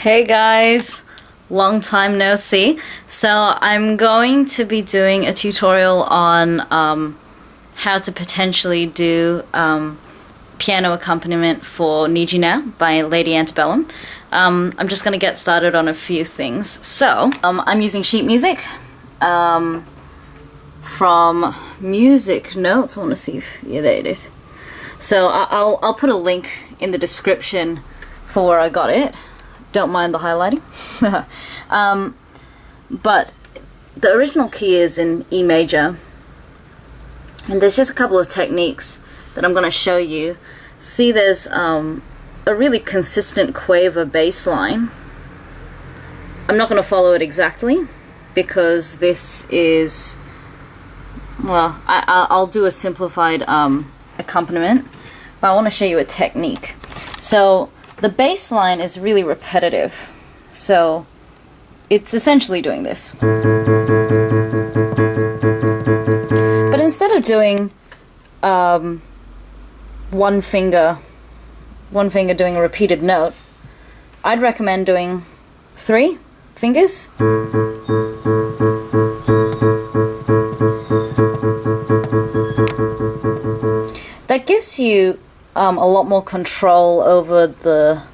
Hey guys, long time no see. So I'm going to be doing a tutorial on how to potentially do piano accompaniment for Need You Now by Lady Antebellum. I'm just going to get started on a few things. So I'm using sheet music from MusicNotes. I want to see if, yeah, there it is. So I'll put a link in the description for where I got it. Don't mind the highlighting. But the original key is in E major, and there's just a couple of techniques that I'm going to show you. See, there's a really consistent quaver bass line. I'm not going to follow it exactly because this is, well, I'll do a simplified accompaniment, but I want to show you a technique. So the bass line is really repetitive, so it's essentially doing this. But instead of doing one finger doing a repeated note, I'd recommend doing 3 fingers. That gives you a lot more control over the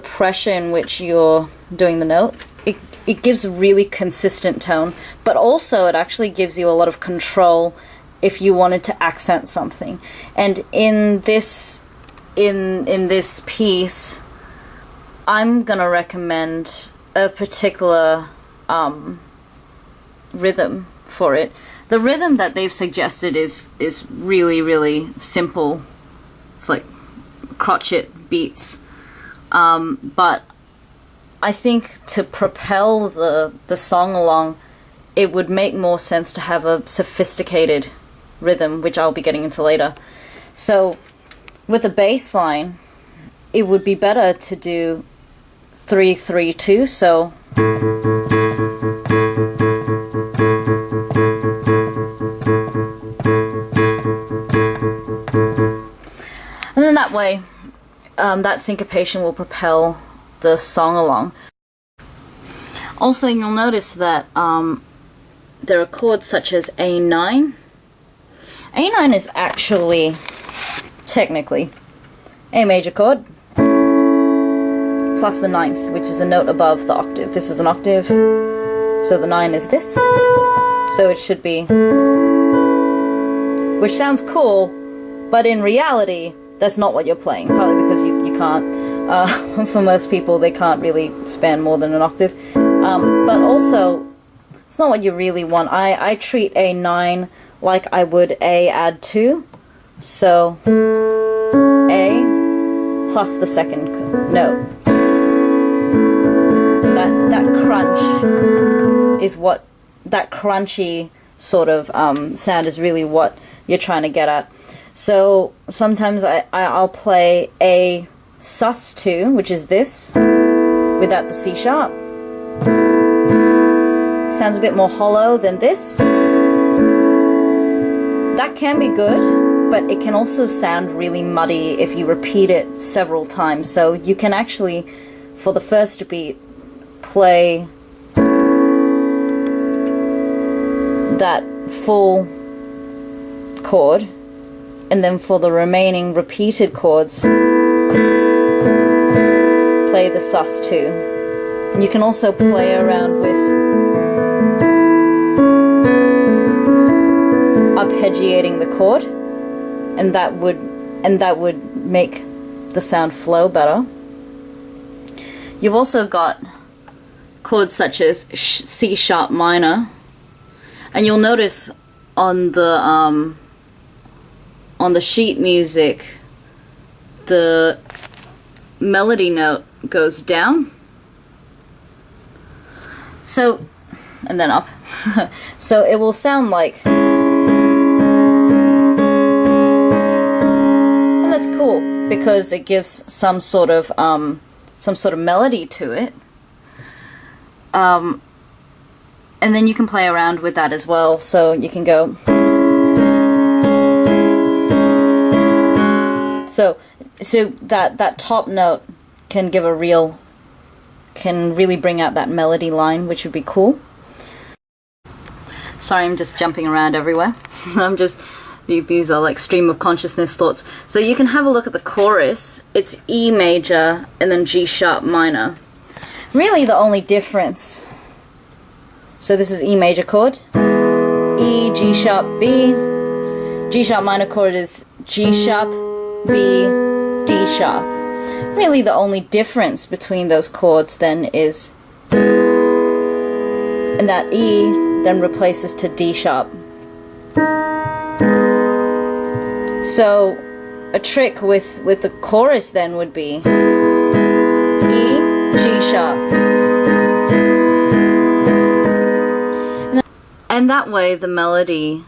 pressure in which you're doing the note. It gives a really consistent tone, but also it actually gives you a lot of control if you wanted to accent something. And in this piece, I'm gonna recommend a particular rhythm for it. The rhythm that they've suggested is really, really simple. It's like crotchet beats, but I think to propel the song along, it would make more sense to have a sophisticated rhythm, which I'll be getting into later. So with a bass line, it would be better to do 3-3-2. So and then that way, that syncopation will propel the song along. Also, you'll notice that there are chords such as A9. A9 is actually, technically, A major chord plus the 9th, which is a note above the octave. This is an octave, so the 9 is this. So it should be, which sounds cool, but in reality, that's not what you're playing, partly because you can't. For most people, they can't really span more than an octave. But also, it's not what you really want. I treat A9 like I would A add 2. So, A plus the second note. That crunch is what, that crunchy sort of sound is really what you're trying to get at. So sometimes I'll play a sus2, which is this, without the C sharp. Sounds a bit more hollow than this. That can be good, but it can also sound really muddy if you repeat it several times. So you can actually, for the first beat, play that full chord, and then for the remaining repeated chords, play the sus2. And you can also play around with arpeggiating the chord, and that would make the sound flow better. You've also got chords such as C sharp minor, and you'll notice on the sheet music, the melody note goes down, so, and then up. So it will sound like, and that's cool because it gives some sort of melody to it. And then you can play around with that as well. So you can go. So that top note can give a real can really bring out that melody line, which would be cool. Sorry, I'm just jumping around everywhere. These are like stream of consciousness thoughts. So you can have a look at the chorus. It's E major and then G sharp minor. Really the only difference. So this is E major chord, E, G sharp, B. G sharp minor chord is G sharp, B, D sharp. Really the only difference between those chords then is, and that E then replaces to D sharp. So a trick with the chorus then would be E, G sharp. And that way the melody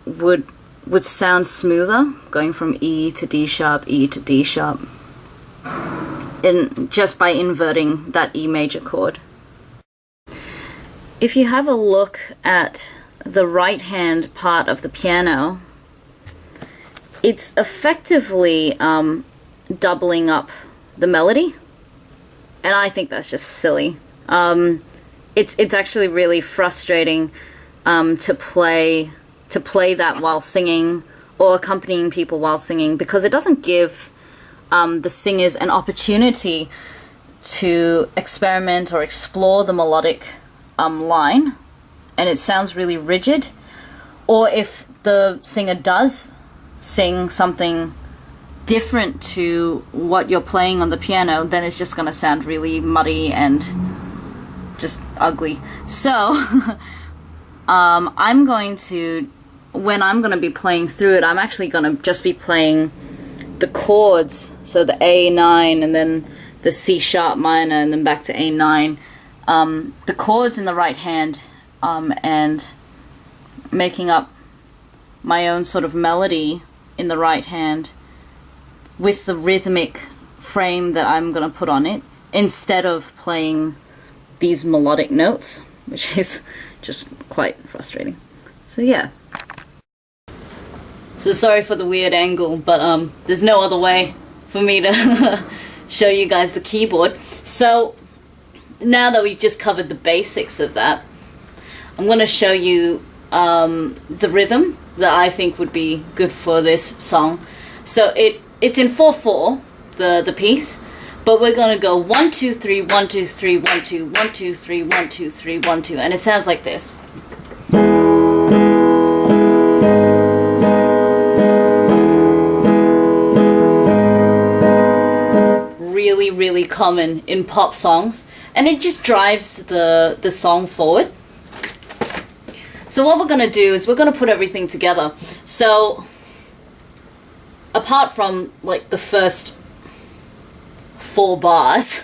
would sound smoother, going from E to D sharp, E to D sharp, and just by inverting that E major chord. If you have a look at the right hand part of the piano, it's effectively doubling up the melody, and I think that's just silly. It's actually really frustrating to play that while singing or accompanying people while singing, because it doesn't give the singers an opportunity to experiment or explore the melodic line, and it sounds really rigid. Or if the singer does sing something different to what you're playing on the piano, then it's just going to sound really muddy and just ugly. So I'm going to, when I'm going to be playing through it, I'm actually going to just be playing the chords, so the A9 and then the C sharp minor and then back to A9, the chords in the right hand, and making up my own sort of melody in the right hand with the rhythmic frame that I'm going to put on it, instead of playing these melodic notes, which is just quite frustrating. So yeah. So sorry for the weird angle, but there's no other way for me to show you guys the keyboard. So now that we've just covered the basics of that, I'm going to show you the rhythm that I think would be good for this song. So it's in 4/4, the piece, but we're gonna go 1 2 3 1 2 3 1 2 1 2 3 1 2 3 1 2, and it sounds like this. Really, really common in pop songs, and it just drives the song forward. So what we're going to do is we're going to put everything together. So apart from like the first 4 bars,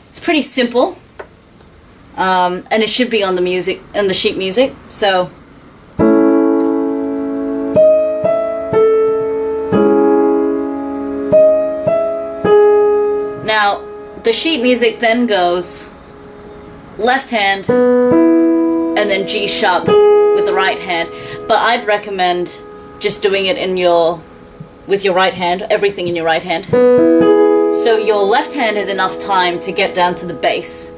it's pretty simple, and it should be on the music, on the sheet music. So now the sheet music then goes left hand and then G sharp with the right hand, but I'd recommend just doing it with your right hand, everything in your right hand, so your left hand has enough time to get down to the bass.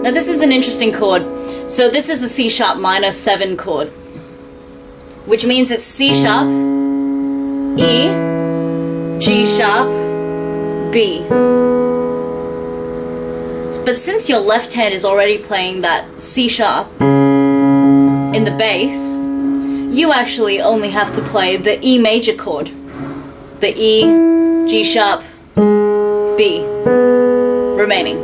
Now this is an interesting chord. So this is a C sharp minor 7 chord, which means it's C sharp, E, G sharp, B. But since your left hand is already playing that C sharp in the bass, you actually only have to play the E major chord, the E, G sharp, B remaining.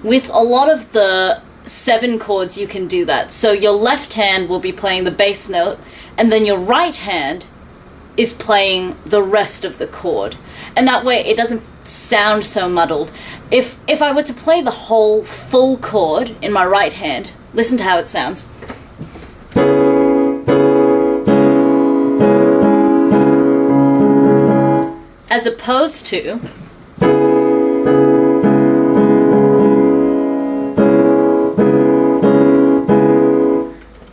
With a lot of the 7 chords you can do that. So your left hand will be playing the bass note, and then your right hand is playing the rest of the chord, and that way it doesn't sound so muddled. If I were to play the whole full chord in my right hand, listen to how it sounds. As opposed to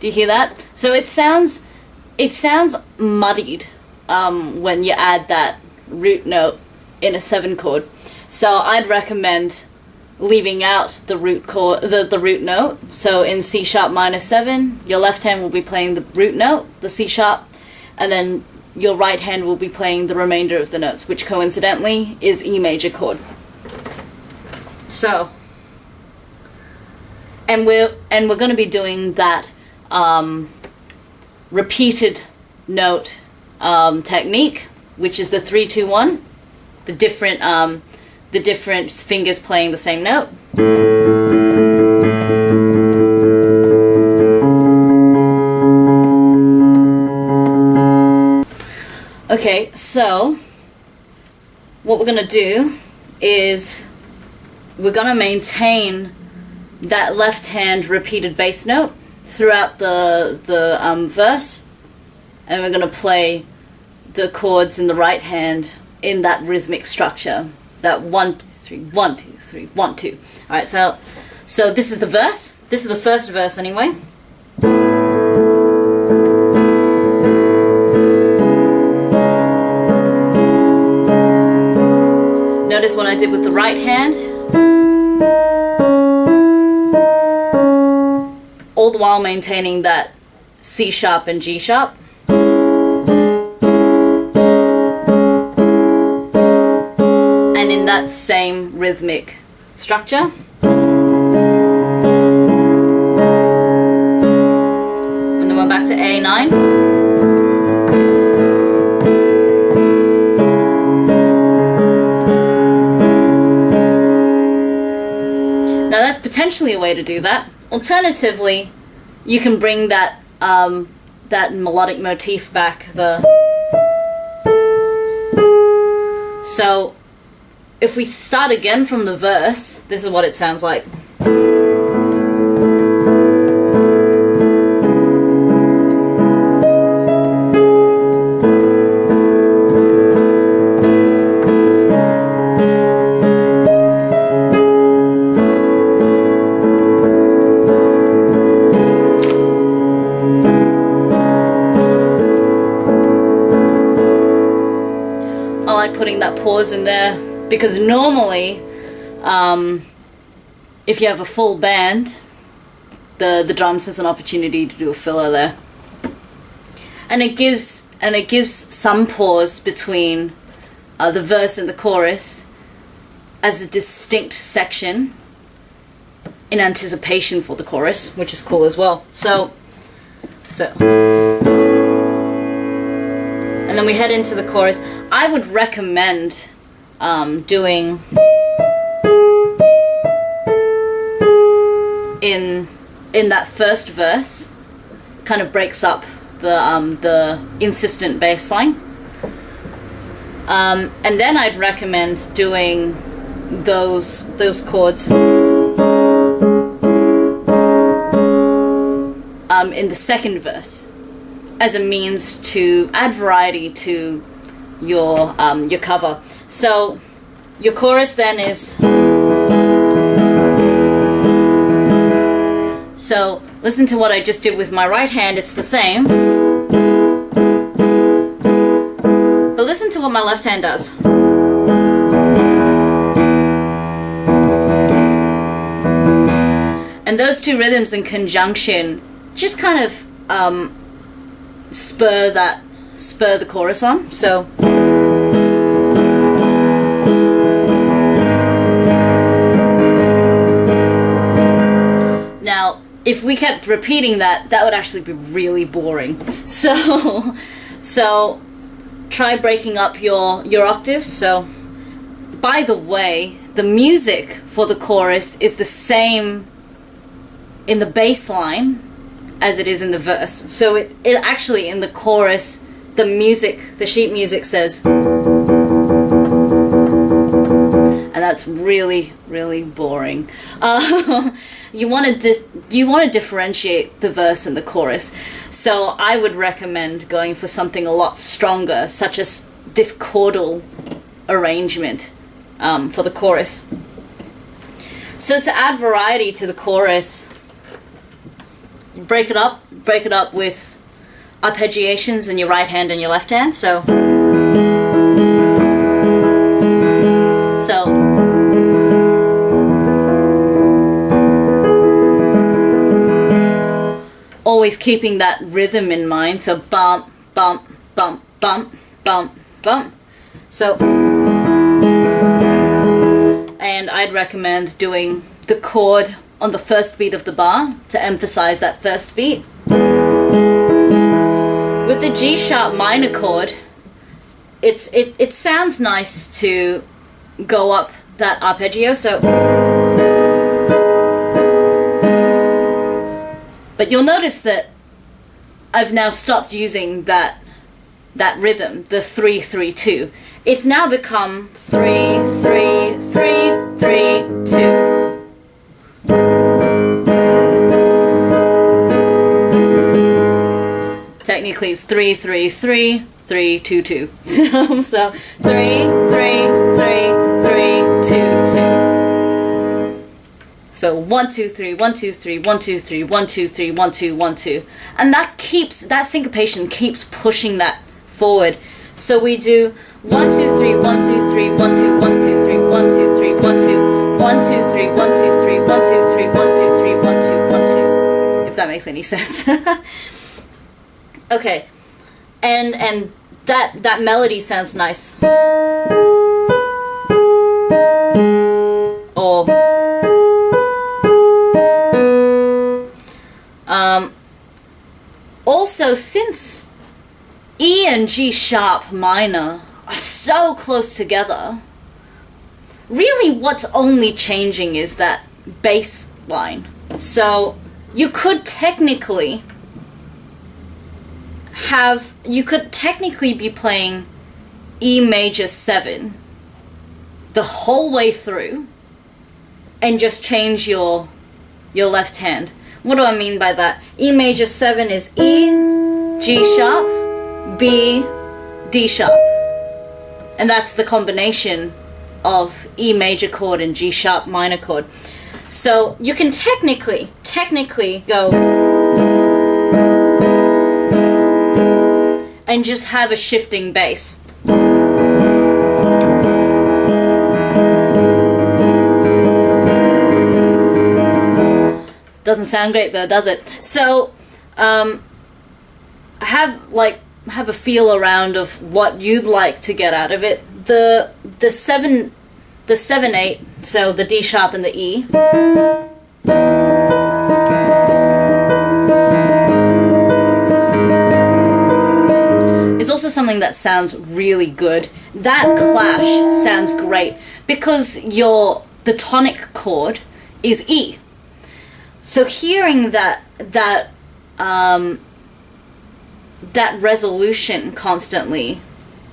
Do you hear that? So it sounds muddied when you add that root note in a 7 chord. So I'd recommend leaving out the root chord, the root note. So in C sharp minor 7, your left hand will be playing the root note, the C sharp, and then your right hand will be playing the remainder of the notes, which coincidentally is E major chord. So, and we're going to be doing that repeated note technique, which is the 3-2-1, the different fingers playing the same note. Okay, so what we're going to do is we're going to maintain that left hand repeated bass note throughout the verse, and we're going to play the chords in the right hand in that rhythmic structure, that 1 2 3 1 2 3 1 2. All right, so this is the verse. This is the first verse anyway. Notice what I did with the right hand, all the while maintaining that C sharp and G sharp. And in that same rhythmic structure. And then we're back to A9. Now that's potentially a way to do that. Alternatively, you can bring that that melodic motif back. So if we start again from the verse, this is what it sounds like. Putting that pause in there because normally if you have a full band, the drums has an opportunity to do a filler there, and it gives some pause between the verse and the chorus as a distinct section in anticipation for the chorus, which is cool as well. So and then we head into the chorus. I would recommend doing in that first verse, kind of breaks up the insistent bass line, and then I'd recommend doing those chords in the second verse, as a means to add variety to your cover. So your chorus then is, so listen to what I just did with my right hand, it's the same, but listen to what my left hand does. And those two rhythms in conjunction just kind of spur the chorus on. So now if we kept repeating that would actually be really boring. So try breaking up your octaves. So by the way, the music for the chorus is the same in the bass line as it is in the verse. So it actually, in the chorus, the sheet music says, and that's really, really boring. You want to differentiate the verse and the chorus. So I would recommend going for something a lot stronger, such as this chordal arrangement for the chorus. So to add variety to the chorus, break it up break it up with arpeggiations in your right hand and your left hand. So always keeping that rhythm in mind. So bump, bump, bump, bump, bump, bump. So, and I'd recommend doing the chord on the first beat of the bar to emphasize that first beat. With the G sharp minor chord, it sounds nice to go up that arpeggio, so, but you'll notice that I've now stopped using that rhythm, the 3-3-2. It's now become 3-3-3-3-2. Technically it's 3-3-3-3-2-2. So 3-3-3-3-3-2-2. So 1-2-3, 1-2-3, 1-2-3, 1-2-3, 1-2, 1-2, and that syncopation keeps pushing that forward. So we do 1-2-3, 1-2-3, 1-2, 1-2-3, 1-2-3, 1-2, 1-2-3, 1-2-3, 1-2-3, 1-2-3, 1-2, 1-2. If that makes any sense. Okay, and that melody sounds nice. Or also, since E and G sharp minor are so close together, really what's only changing is that bass line. So you could technically be playing E major 7 the whole way through and just change your left hand. What do I mean by that? E major 7 is E, G sharp, B, D sharp. And that's the combination of E major chord and G sharp minor chord. So you can technically go and just have a shifting bass. Doesn't sound great though, does it? So have a feel around of what you'd like to get out of it. The 7/8, so the D sharp and the E. Is also something that sounds really good. That clash sounds great because the tonic chord is E. So hearing that resolution constantly,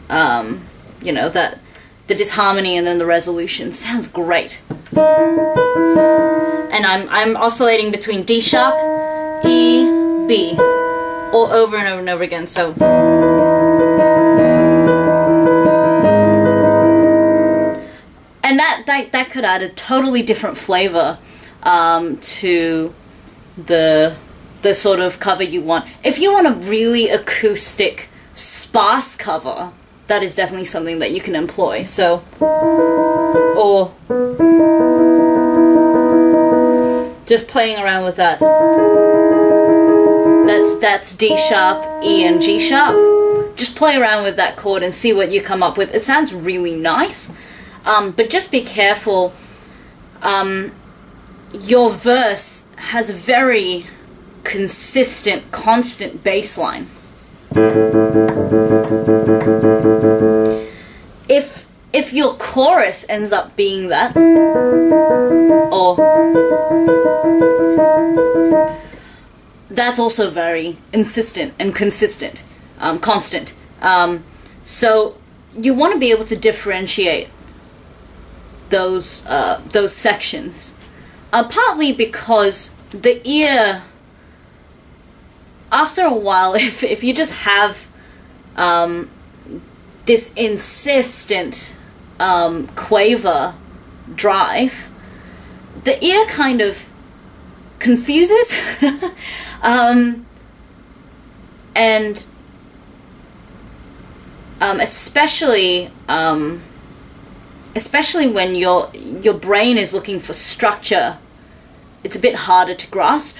that the disharmony and then the resolution sounds great. And I'm oscillating between D sharp, E, B, all over and over and over again. So and that could add a totally different flavor to the sort of cover you want. If you want a really acoustic, sparse cover, that is definitely something that you can employ. So, or just playing around with that. That's D sharp, E, and G sharp. Just play around with that chord and see what you come up with. It sounds really nice, but just be careful. Your verse has a very consistent, constant bass line. If your chorus ends up being that, or that's also very insistent and consistent, constant. So you want to be able to differentiate those sections. Partly because the ear, after a while, if you just have this insistent quaver drive, the ear kind of confuses. And especially when your brain is looking for structure, it's a bit harder to grasp.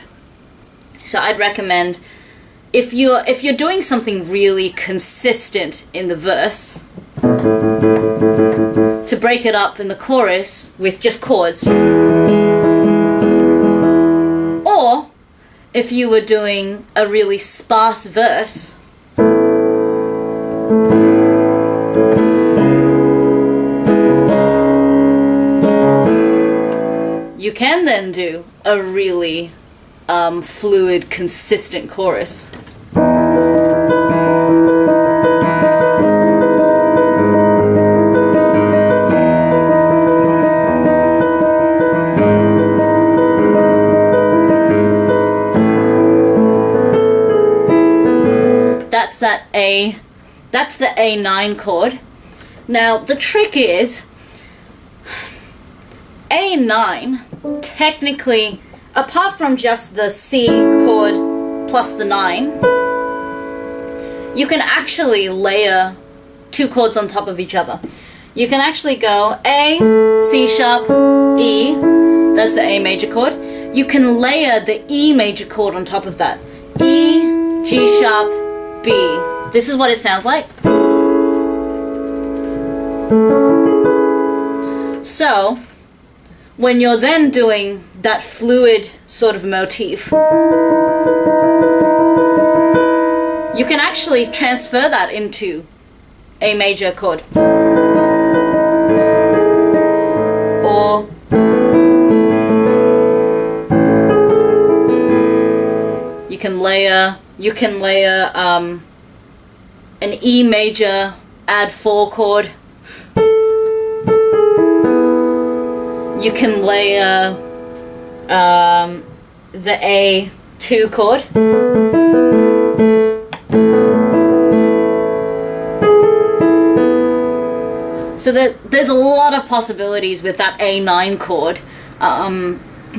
So I'd recommend, if you're doing something really consistent in the verse, to break it up in the chorus with just chords. Or if you were doing a really sparse verse, you can then do a really fluid, consistent chorus. That's the A9 chord. Now the trick is, A9 technically, apart from just the C chord plus the 9, you can actually layer two chords on top of each other. You can actually go A, C sharp, E, that's the A major chord. You can layer the E major chord on top of that. E, G sharp, B. This is what it sounds like. So, when you're then doing that fluid sort of motif, you can actually transfer that into A major chord. Or you can layer an E major add 4 chord. You can layer the A2 chord. So there's a lot of possibilities with that A9 chord,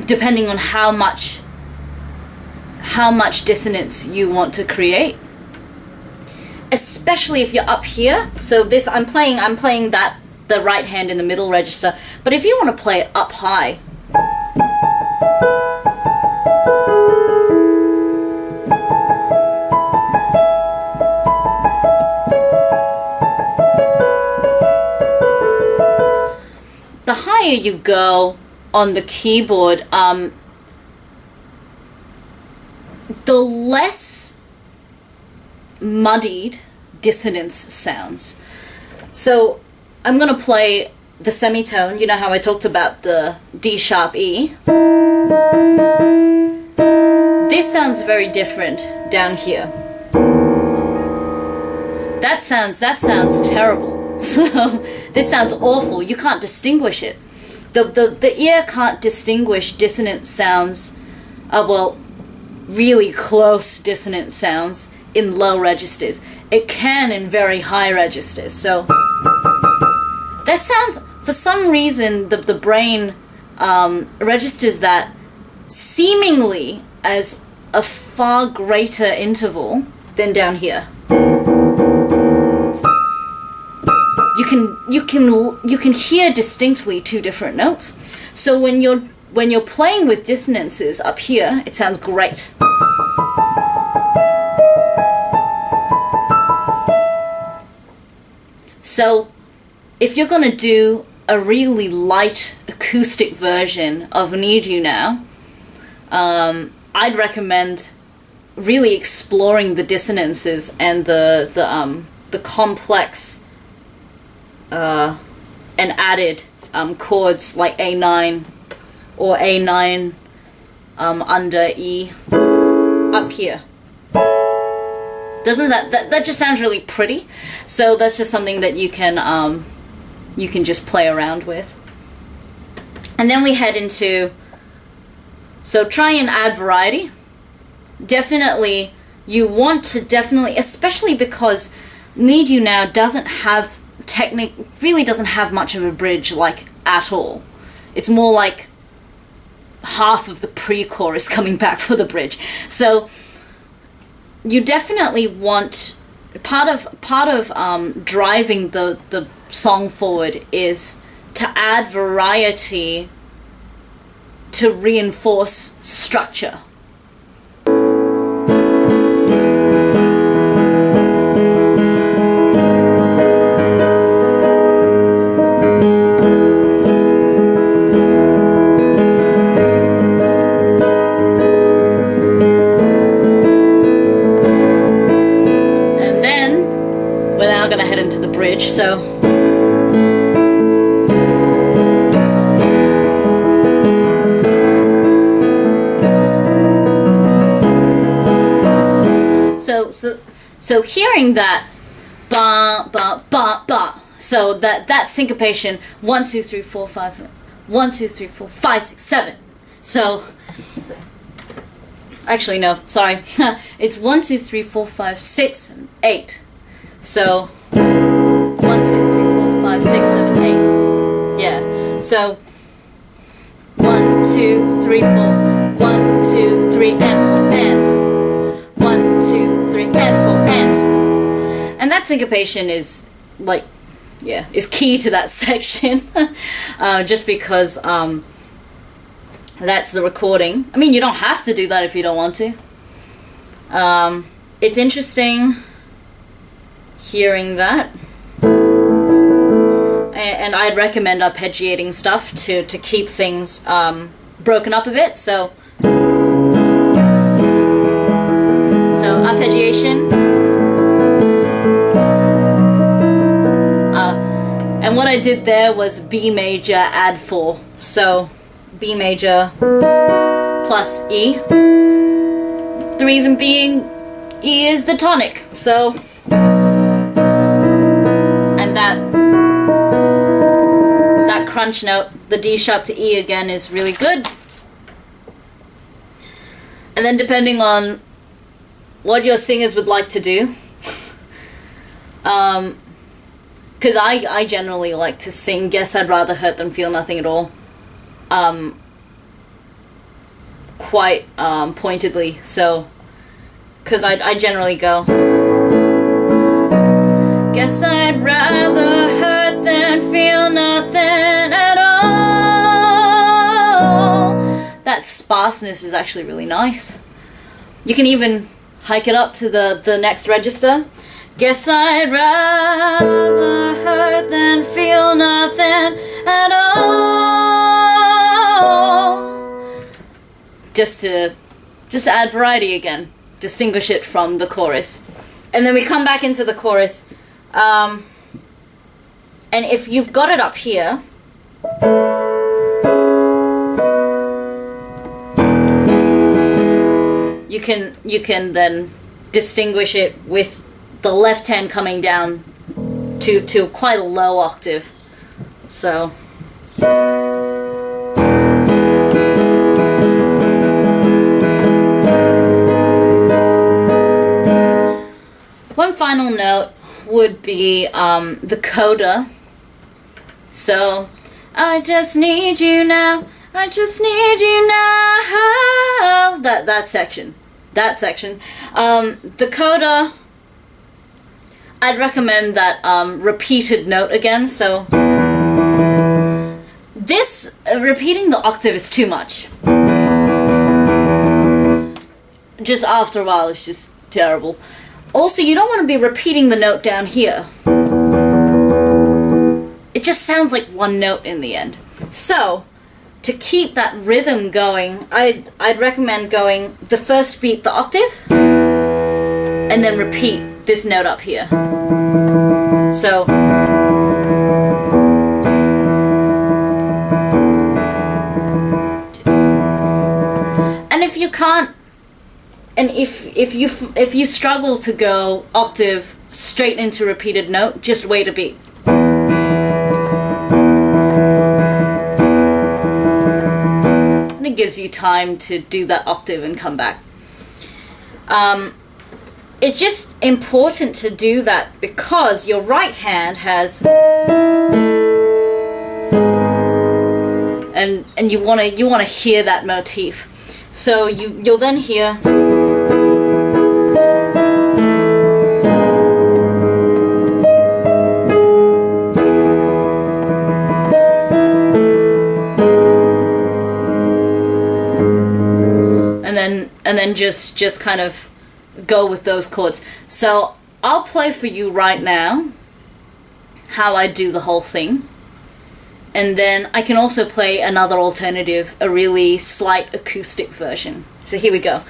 depending on how much dissonance you want to create. Especially if you're up here. So this I'm playing that the right hand in the middle register, but if you want to play it up high, the higher you go on the keyboard, the less muddied dissonance sounds. So I'm going to play the semitone. You know how I talked about the D sharp E? This sounds very different down here. That sounds terrible. So this sounds awful. You can't distinguish it. The ear can't distinguish dissonant sounds, really close dissonant sounds in low registers. It can in very high registers. So that sounds, for some reason, the brain registers that seemingly as a far greater interval than down here. You can hear distinctly two different notes. So when you're playing with dissonances up here, it sounds great. So if you're going to do a really light acoustic version of Need You Now, I'd recommend really exploring the dissonances and the complex and added chords like A9 or A9 under E up here. Doesn't that just sounds really pretty? So that's just something that you can just play around with. And then we head into, so try and add variety. Definitely, you want to especially because Need You Now really doesn't have much of a bridge, like, at all. It's more like half of the pre-chorus coming back for the bridge. So you definitely want part of driving the song forward is to add variety to reinforce structure. So hearing that ba ba ba ba, so that syncopation 1 2 3 4 5 1 2 3 4 5 6 7. So actually no, sorry. It's 1 2 3 4 5 6 and 8. So 1 2 3 4 5 6 7 8. Yeah. So 1 2 3 4 1 2 3 and 4 and 1 2 3 and 4 and that syncopation is like, yeah, is key to that section. Just because that's the recording. I mean, you don't have to do that if you don't want to. It's interesting hearing that. And I'd recommend arpeggiating stuff to keep things broken up a bit. So arpeggiation. And what I did there was B major add 4. So B major plus E. The reason being E is the tonic. So, and that crunch note, the D sharp to E again, is really good. And then depending on what your singers would like to do, because I generally like to sing Guess I'd Rather Hurt Than Feel Nothing at All, quite pointedly, so, because I generally go, guess I'd rather hurt than feel nothing at all. That sparseness is actually really nice. You can even hike it up to the next register. Guess I'd rather hurt than feel nothing at all. Just to add variety again. Distinguish it from the chorus. And then we come back into the chorus. And if you've got it up here, you can then distinguish it with the left hand coming down to quite a low octave. So one final note would be the coda. So I just need you now, I just need you now. That section. The coda, I'd recommend that repeated note again. So this repeating the octave is too much. Just after a while, it's just terrible. Also, you don't want to be repeating the note down here. It just sounds like one note in the end. So, to keep that rhythm going, I'd recommend going the first beat the octave, and then repeat this note up here. So, and if you can't, and if you struggle to go octave straight into repeated note, just wait a beat. And it gives you time to do that octave and come back. It's just important to do that because your right hand has, and you wanna hear that motif. So you'll then hear and then just kind of go with those chords. So I'll play for you right now how I do the whole thing, and then I can also play another alternative, a really slight acoustic version. So here we go.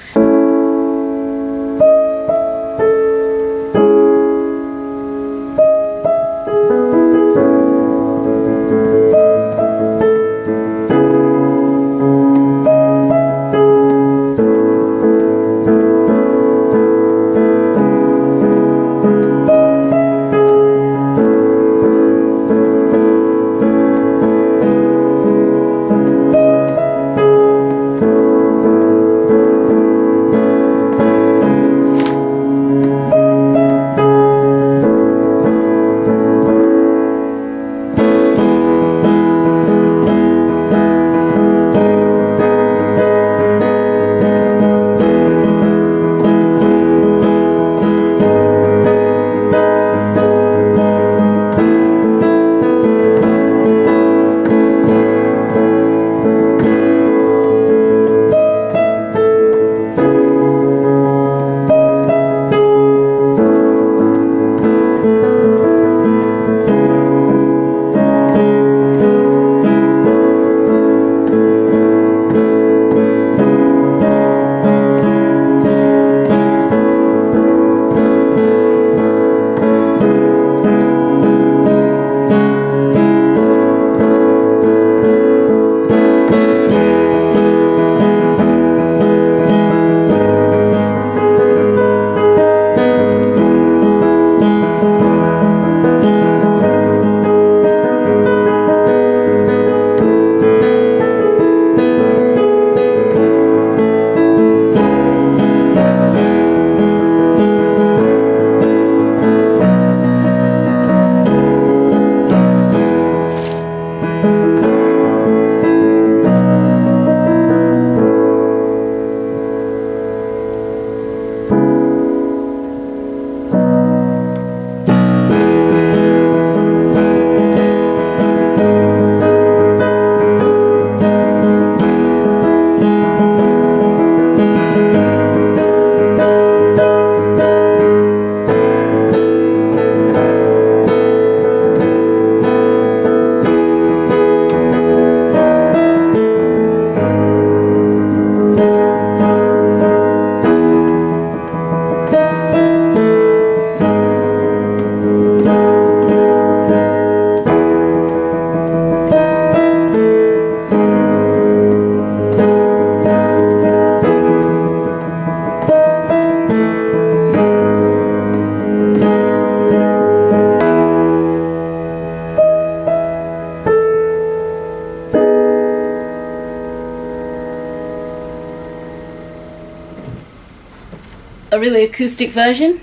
A really acoustic version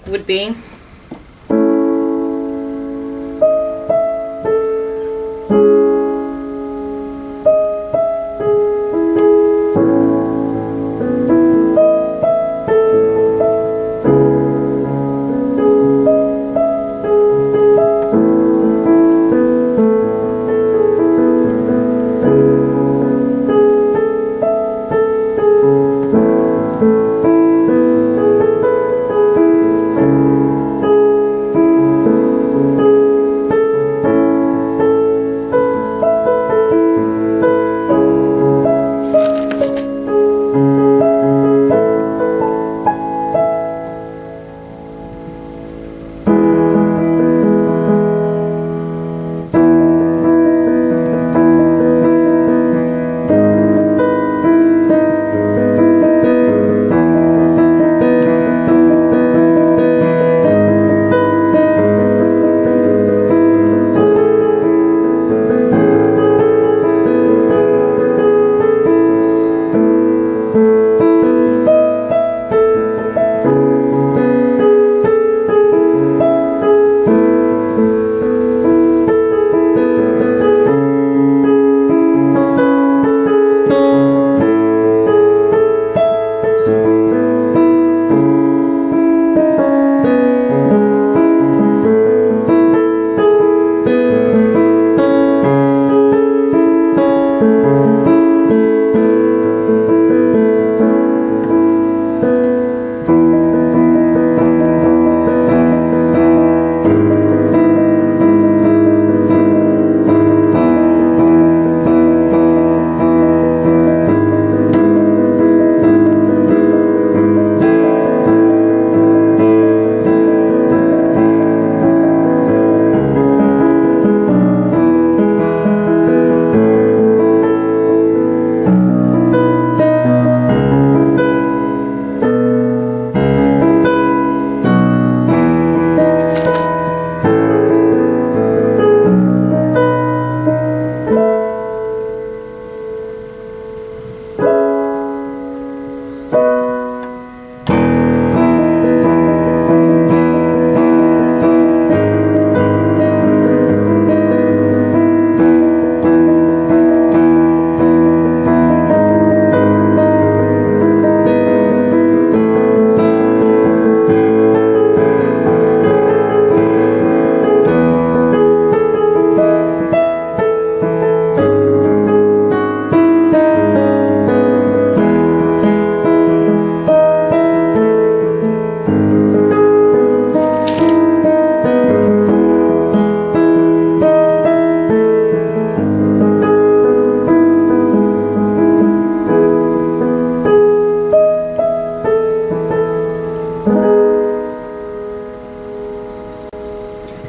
would be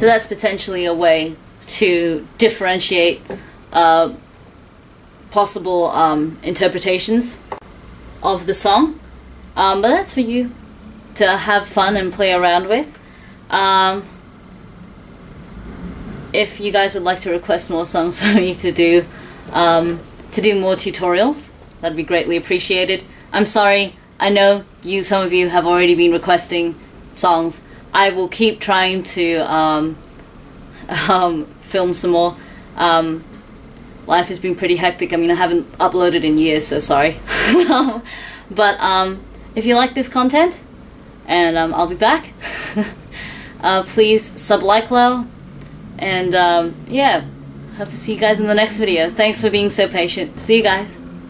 So that's potentially a way to differentiate possible interpretations of the song. But that's for you to have fun and play around with. If you guys would like to request more songs for me to do more tutorials, that'd be greatly appreciated. I'm sorry, I know some of you have already been requesting songs. I will keep trying to film some more. Life has been pretty hectic. I mean, I haven't uploaded in years, so sorry. But if you like this content, and I'll be back, please like low, and yeah, hope to see you guys in the next video. Thanks for being so patient. See you guys.